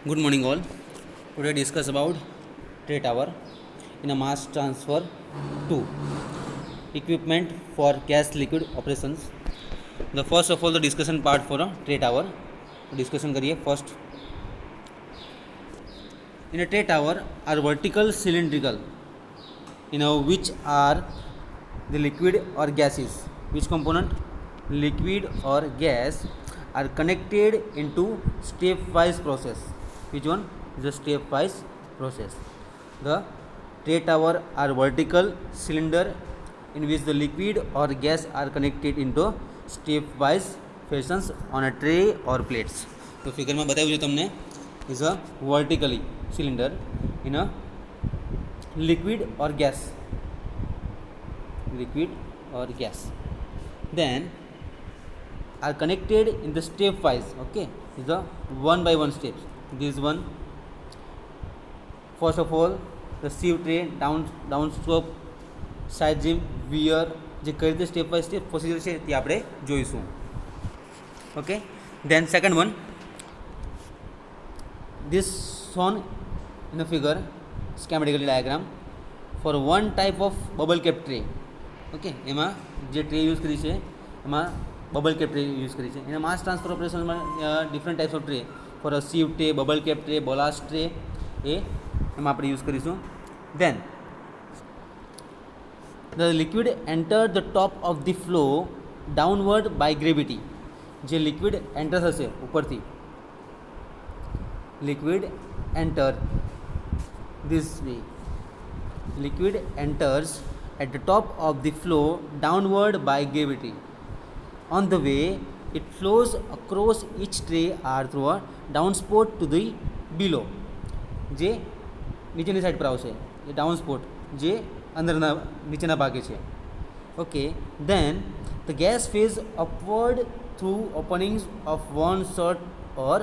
Good morning, all. Today discuss about tray tower in a mass transfer 2 equipment for gas liquid operations. The first of all the discussion part for a tray tower. Discussion करिए first. In a tray tower are vertical cylindrical which are the liquid or gases. Which component? Liquid or gas are connected into stepwise process. Which one is a stepwise process? The tray tower are vertical cylinder in which the liquid or gas are connected into stepwise fashions on a tray or plates. તો ફિગરમાં બતાવ્યું છે તમને is a vertically cylinder in a liquid or gas then are connected in the stepwise. Okay, is a one by one steps. This one, first of all the sieve tray, down stroke, side rim, wear, જે કઈ રીતે step by step procedure છે તે આપણે જોઈશું. Okay, then second one, this shown in the figure schematically diagram for one type of bubble cap tray. Okay, એમાં જે tray use કરી છે એમાં બબલ કેપ ટ્રે યુઝ કરી છે. એના માસ ટ્રાન્સફર ઓપરેશનમાં different types of tray for a sieve tray, bubble cap tray, ballast tray એ એમાં આપણે યુઝ કરીશું. Then the liquid enter the top of the flow downward by gravity. જે liquid enter થશે ઉપરથી, liquid enter this way, liquid enters at the top of the flow downward by gravity. On the way it flows across each tray or through a downspout to the below. જે નીચેની side પર આવશે એ ડાઉનસ્પોટ જે અંદરના નીચેના ભાગે છે. Okay, then the gas phase upward through openings of one sort or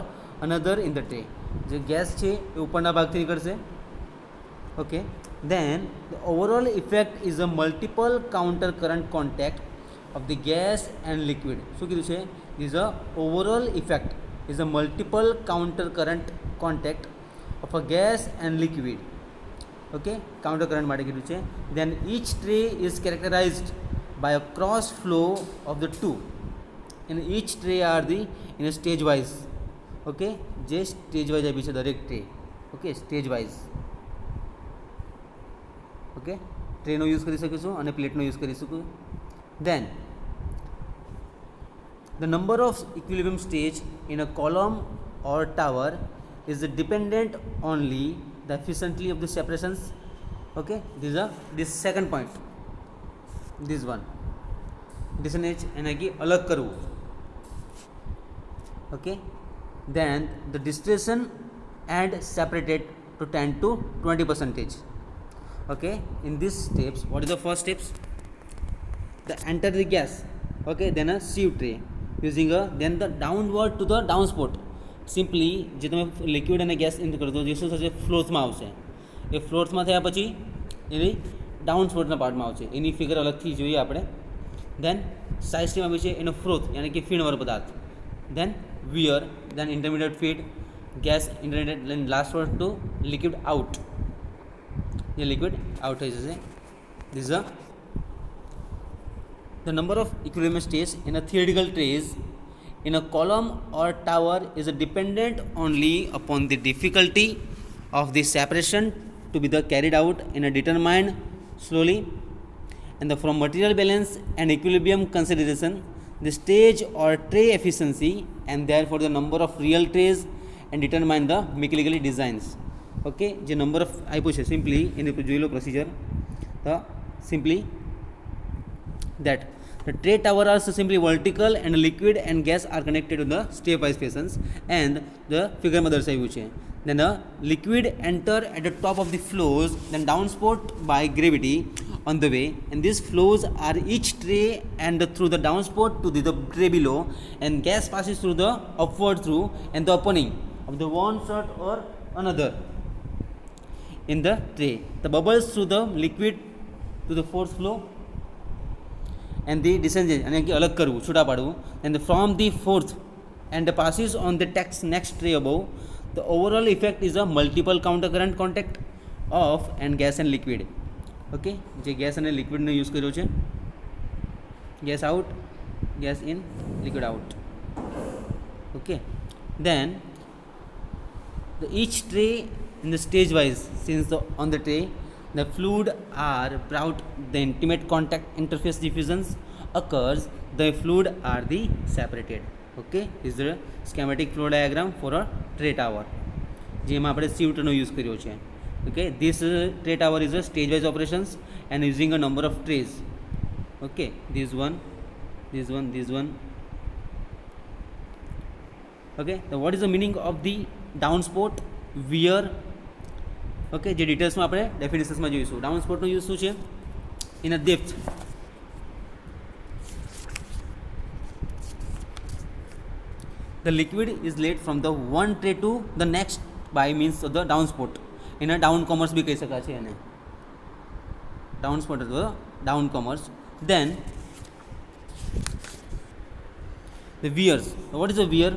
another in the tray. જે ગેસ છે એ ઉપરના ભાગથી નીકળશે. Okay, then the overall effect is a multiple counter current contact of the gas and liquid. શું કીધું છે? is a overall effect is a multiple counter current contact of a gas and liquid. Okay, counter current માટે કીધું છે. then each tray is characterized by a cross flow of the two, and each tray are the in a stage wise. Okay, જે stage wise આપી છે દરેક tray. Okay, stage wise. Okay, ટ્રેનો use કરી શકીશું અને પ્લેટનો યુઝ કરી શકું. then the number of equilibrium stage in a column or tower is dependent only the efficiency of the separations. Okay, this second point, this one distance એનાથી અલગ કરવું. Okay, then the distillation and separated to 10 to 20%. Okay, in these steps, what is the first steps? The enter the gas. Okay, then a sieve tray using a then the downward to the downspout. Simply જે તમે liquid અને gas in કરો તો જે શું થશે ફ્લોથમાં આવશે. એ ફ્લોથમાં થયા પછી એની ડાઉન સ્પોટના પાર્ટમાં આવશે. એની ફિગર અલગથી જોઈએ આપણે. દેન સાઇડ સ્ટ્રીમ આવી છે એનો ફ્લોથ યાની કે ફીણવાળો પદાર્થ. Then weir, then intermediate feed, gas intermediate, then last word to liquid out. જે લિક્વિડ આઉટ થઈ જશે. This is the number of equilibrium states in a theoretical trays in a column or tower is dependent only upon the difficulty of the separation to be carried out in a determined slowly, and from material balance and equilibrium consideration the stage or tray efficiency and therefore the number of real trays and determine the mechanically designs. Okay, જે number of આપ્યું છે simply એની જોઈ લો procedure. તો simply that the tray tower are simply vertical and liquid and gas are connected to the stepwise fashions, and the figure માં દર્શાવ્યું છે. then the liquid enter at the top of the flows, then downspout by gravity on the way, and these flows are each tray and through the downspout to the tray below, and gas passes through the upward through and the opening of the one sort or another in the tray. The bubbles through the liquid to the fourth flow and the descent અને અલગ કરવું, છૂટા પાડવું. and from the fourth and passes on the next tray above The overall effect is a multiple counter current contact of and gas and liquid. Okay, જે gas અને લિક્વિડનો use કર્યો છે, gas out, gas in, liquid out. Okay, then each tray in the stage wise, since on the tray the fluid are brought, the intimate contact interface diffusions occurs, the fluid are the separated. Okay, this is the schematic flow diagram for a tray tower જેમાં આપણે સ્યુટનો use કર્યો છે. Okay, this tray tower is a stage wise operations and using a number of trays. Okay, this one, this one, this one. Okay, so what is the meaning of the downspout, wear? Okay, જે ડિટેલ્સમાં આપણે ડેફિનેશન્સમાં જોઈશું. ડાઉનસ્પોટનો use શું છે? In a depth, the liquid is led from the one tray to the next by means of the downspout. એને down commerce બી કહી શકાય એને ડાઉનસ્પોટ અથવા down commerce. Then the wears. What is a wear?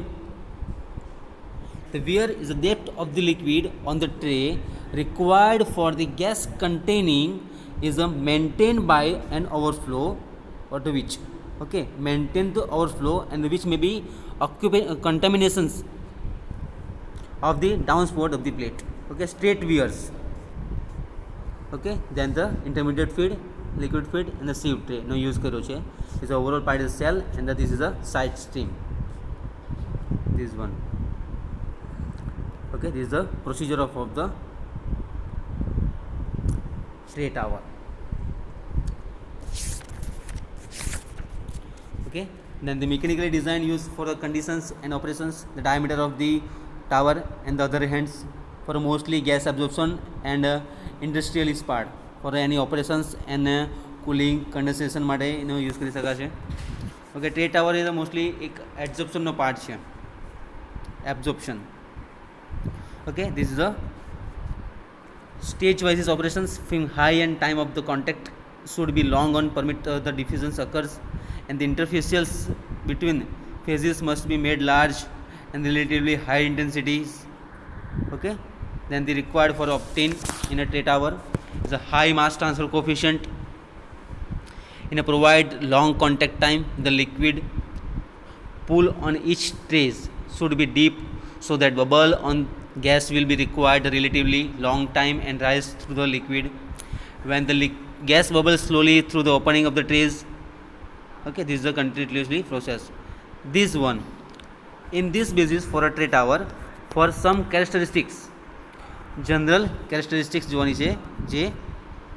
The wear is the depth of the liquid on the tray required for the gas containing is maintained by an overflow or to which, okay, maintain the overflow and which may be contaminations of the downspout of the plate. Okay, straight wears. Okay, then the intermediate feed, liquid feed and the sieve tray no use કર્યો છે. This is overall part is cell and this is a side stream, this one. Okay, this is the procedure of the tray tower. Okay, then the mechanically design used for the conditions and operations, the diameter of the tower and the other hands for mostly gas absorption and industrialist part for any operations and cooling condensation માટે એનો use કરી શકાશે. Okay, tray tower એ mostly એક એબ્ઝોર્પ્શનનો part છે, absorption. Okay, this is a stage wise operations from high and time of the contact should be long on permit the diffusions occurs and the interfacials between phases must be made large and relatively high intensities. Okay, then the required for obtain in a tray tower is a high mass transfer coefficient in a provide long contact time. The liquid pool on each trays should be deep so that bubble on gas will be required a relatively long time and rise through the liquid when the gas bubbles slowly through the opening of the trays. Okay, this is a continuously process. This one, in this basis for a tray tower, for some characteristics, general characteristics જોવાની છે, જે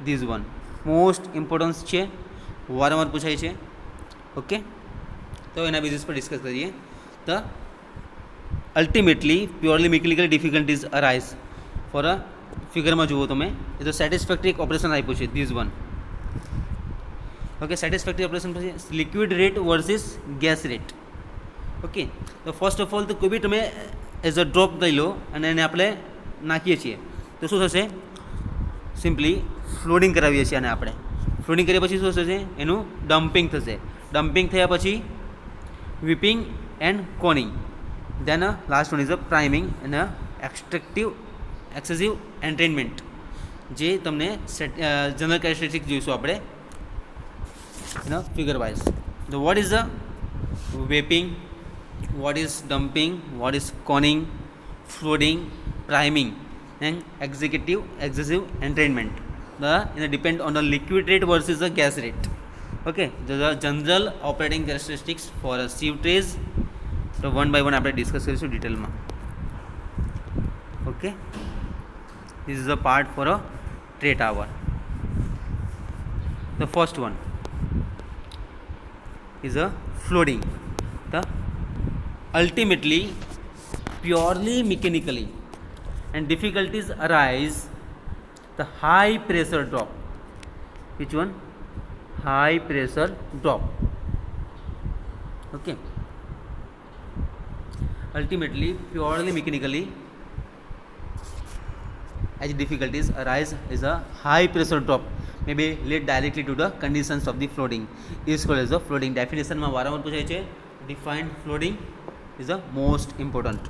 this one most importance છે, વારંવાર પૂછાય છે. Okay, તો એના basis પર ડિસ્કસ કરીએ. તો ultimately purely mechanical difficulties arise for a ફિગરમાં જુઓ તમે, એ તો સેટિસ્ફેક્ટરી ઓપરેશન આપ્યું છે, this one. Okay, satisfactory operation પછી liquid rate versus gas rate. Okay, તો ફર્સ્ટ ઓફ ઓલ તો કોઈ બી તમે એઝ અ ડ્રોપ લઈ લો અને એને આપણે નાખીએ છીએ તો શું થશે? સિમ્પલી ફ્લોડિંગ કરાવીએ છીએ અને આપણે ફ્લોડિંગ કર્યા પછી શું થશે? એનું ડમ્પિંગ થશે. ડમ્પિંગ થયા પછી weeping and coning. Then last one is a priming and a extractive excessive entrainment. જે તમને જનરલ કેરેક્ટરિસ્ટિક જોઈશું આપણે figure wise. So what is the vaping, what is dumping, what is conning, flooding, priming and excessive entrainment. The depend on the liquid rate versus the gas rate. Okay, the general operating characteristics for a sieve trays. તો one by one આપણે discuss કરીશું ડિટેલમાં. Okay, this is a part for a tray tower. The first one is a flooding. The ultimately purely mechanically and difficulties arise the high pressure drop. Which one? High pressure drop. Okay, ultimately purely mechanically as difficulties arise is a high pressure drop may be led directly to the conditions of the flooding is called as the flooding. Definition માં વારંવાર પૂછાય છે. Defined flooding is the most important.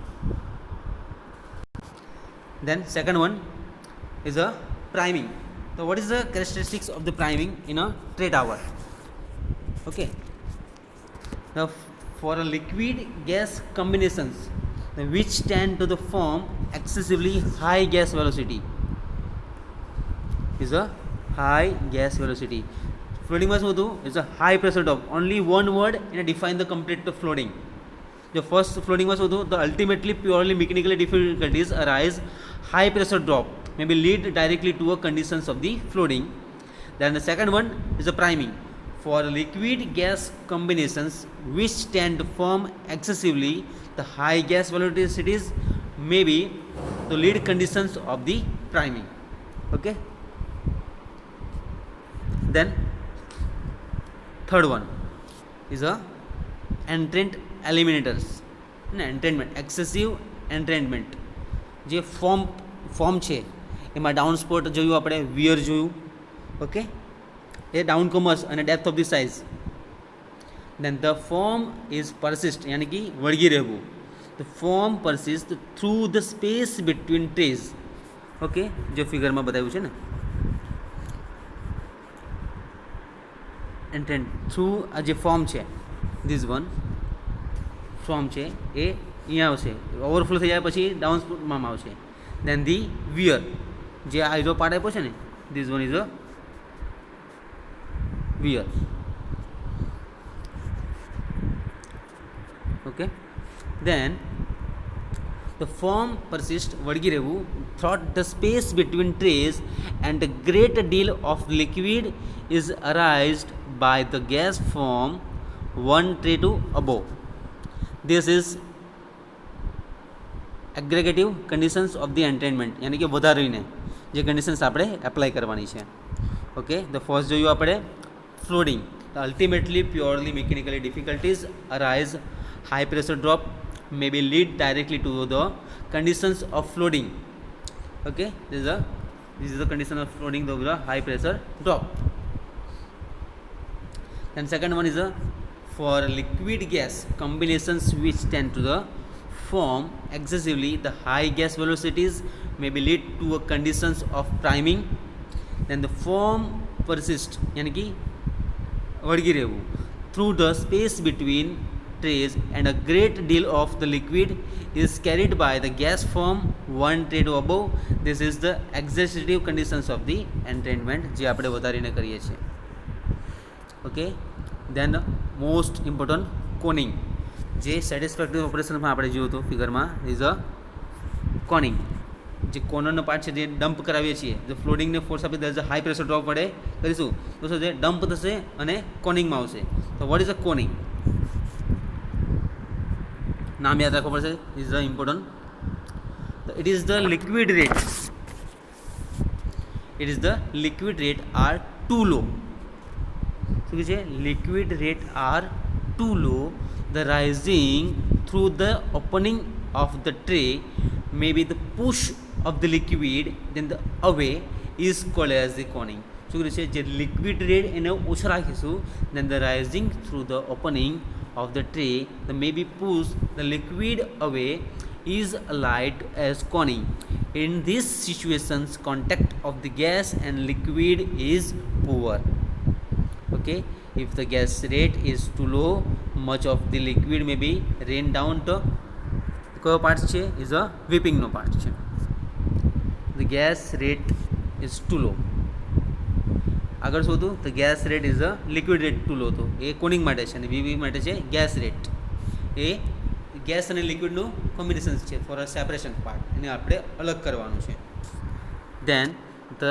Then second one is a priming. So what is the characteristics of the priming in a tray tower? Okay. Now for a liquid gas combinations which tend to the form excessively high gas velocity is a high gas velocity. Floating was is a high pressure drop. Only one word and define the complete floating. The first floating was the ultimately purely mechanical difficulties arise. High pressure drop maybe lead directly to a conditions of the floating. Then the second one is a priming. For liquid gas combinations which tend to form excessively the high gas velocities may be the lead conditions of the priming. Okay. Then third one is a entrant eliminators. Entrainment, excessive entrainment. જે foam છે એમાં downspout જોયું આપણે, weir જોયું. Okay, એ downcomers અને depth of the size. Then the foam is persist યાની કે વળગી રહેવું. The foam persist through the space between trays. Okay, જે ફિગરમાં બતાવ્યું છે ને, એન્ટ્રેન્ટ થ્રુ આ જે ફોર્મ છે, ધીસ વન ફોર્મ છે એ અહીંયા આવશે, ઓવરફ્લો થઈ જાય પછી ડાઉન સ્પોટમાં આવશે. દેન ધી વિયર, જે આ હીરો પાર્ટ આપ્યો છે ને, this one is a wear. Okay, then the form persists વળગી રહેવું throughout the space between trays and a great deal of liquid is arised by the gas form one tray to above. This is aggregative conditions of the entrainment, यानी कि વધારીને જે conditions આપણે apply કરવાની છે. Okay, the first જોયું આપણે floating. Ultimately purely mechanically difficulties arise. High pressure drop may be lead directly to the conditions of floating. Okay, this is the condition of floating, the high pressure drop. Then second one is for liquid gas combinations which tend to the form excessively the high gas velocities may be lead to a conditions of priming. Then the form persists यानी कि वड़गी रहવું through the space between trays and a great deal of the liquid is carried by the gas form one tray to above. This is the exertive conditions of the entrainment જે આપણે વધારીને કરીએ છીએ. Okay, દેન most important કોનિંગ, જે satisfactory ઓપરેશનમાં આપણે જોયું હતું ફિગરમાં, ઇઝ અ કોનિંગ. જે કોર્નરનો પાર્ટ છે જે ડમ્પ કરાવીએ છીએ, જે ફ્લોટિંગને ફોર્સ આપી દે, હાઈ પ્રેશર ડ્રોપ વડે કરીશું તો શું છે, ડમ્પ થશે અને કોનિંગમાં આવશે. તો વોટ ઇઝ અ કોનિંગ? નામ યાદ રાખવું પડશે, is the important. It is the liquid rate. It is the liquid rate are too low. શું કહે છે? Liquid rate are too low. The rising through the opening of the tray may be the push of the liquid, then the away is called as the coning. શું કહે છે? જે liquid rate એને ઓછા રાખીશું, then the rising through the opening of the tray, the may be push the liquid away is allied as coning. In these situations, contact of the gas and liquid is poor. Okay, if the gas rate is too low, much of the liquid may be rained down to કયો part છે? Is a વિપિંગનો part છે. The gas rate is too લો. આગળ શું હતું? The gas rate is a liquid rate two લો હતો, એ કોનિંગ માટે છે, અને વીવી માટે છે ગેસ રેટ. એ ગેસ અને લિક્વિડનું કોમ્બિનેશન છે ફોર અ સેપરેશન પાર્ટ, એને આપણે અલગ કરવાનું છે. Then the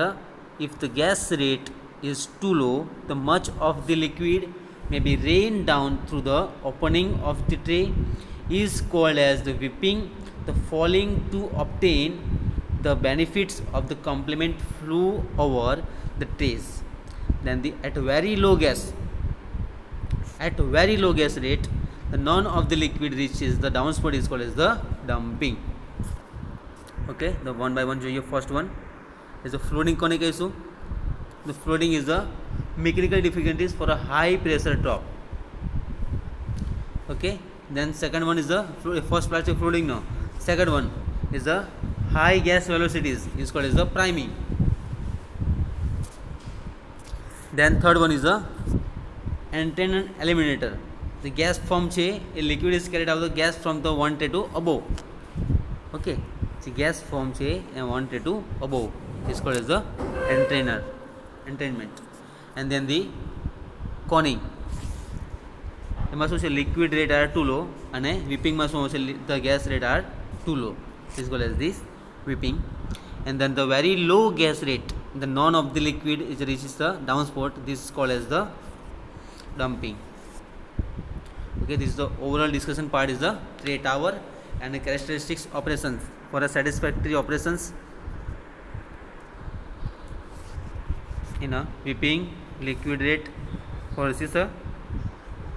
if the gas rate is too low, the much of the liquid may be rained down through the opening of the tray is called as the whipping. The falling to obtain the benefits of the complement flow over the trays. Then at very low gas rate, the none of the liquid reaches the downspout is called as the dumping. Okay, the one by one જોઈએ. First one is the floating કોને કહીશું? The floating is the mechanical difficulties for a high pressure drop. Okay, then second one is the first plastic floating. No, second one is the high gas velocities is called as the priming. Then third one is the entrainer eliminator. The gas form છે એ liquid is carried out the gas from the wanted to above. Okay, the gas form છે એ wanted to above is called as the entrainment. And then the conning. એમાં શું છે liquid rate are too low અને whippingમાં શું છે the gas rate are too low is called as this whipping. And then the very low gas rate, the none of the liquid is reaches the downspout, this is called as the dumping. Okay, this is the overall discussion part is the tray tower and the characteristics operations for a satisfactory operations in a whipping, liquid rate versus a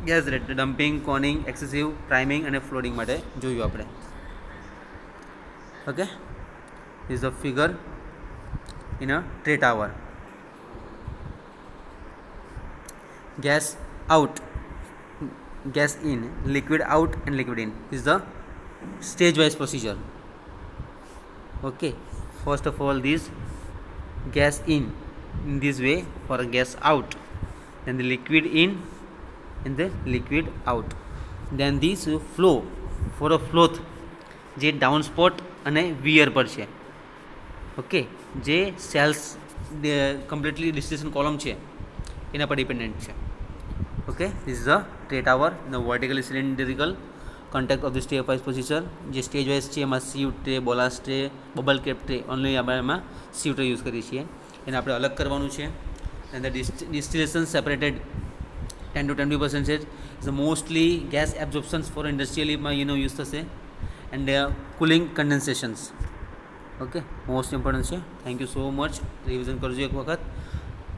gas rate, dumping, conning, excessive priming અને flooding માટે જોયું આપણે. Okay, this is the figure in a tray tower. Gas out, gas in, liquid out and liquid in. This is the stage wise procedure. Okay, first of all this gas in this way for a gas out, then the liquid in and the liquid out. Then this flow for a flow જે down spot અને wear પર છે. Okay, જે cells completely distillation column છે એના પર dependent છે. Okay, this is a tray tower the vertically cylindrical contact of the stepwise procedure. જે સ્ટેજ વાઇઝ છે એમાં sieve tray, ballast tray, bubble cap tray, only આપણે એમાં સીવ ટ્રે યુઝ કરીએ છીએ. એને આપણે અલગ કરવાનું છે. And the distillation separated 10 to 20% is the mostly gas absorptions for industrially use થશે. And cooling condensations. Okay, most important છે. Thank you so much. Revision કરજો એક વખત.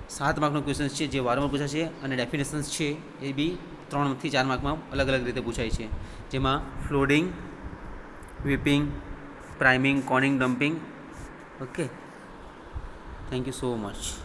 7 માર્કનો ક્વેશ્ચન્સ છે જે વારંવાર પૂછાય છે અને ડેફિનેશન્સ છે એ બી 3 થી 4 માર્કમાં અલગ અલગ રીતે પૂછાય છે, જેમાં ફ્લોડિંગ, whipping, priming, conning, dumping. Okay, thank you so much.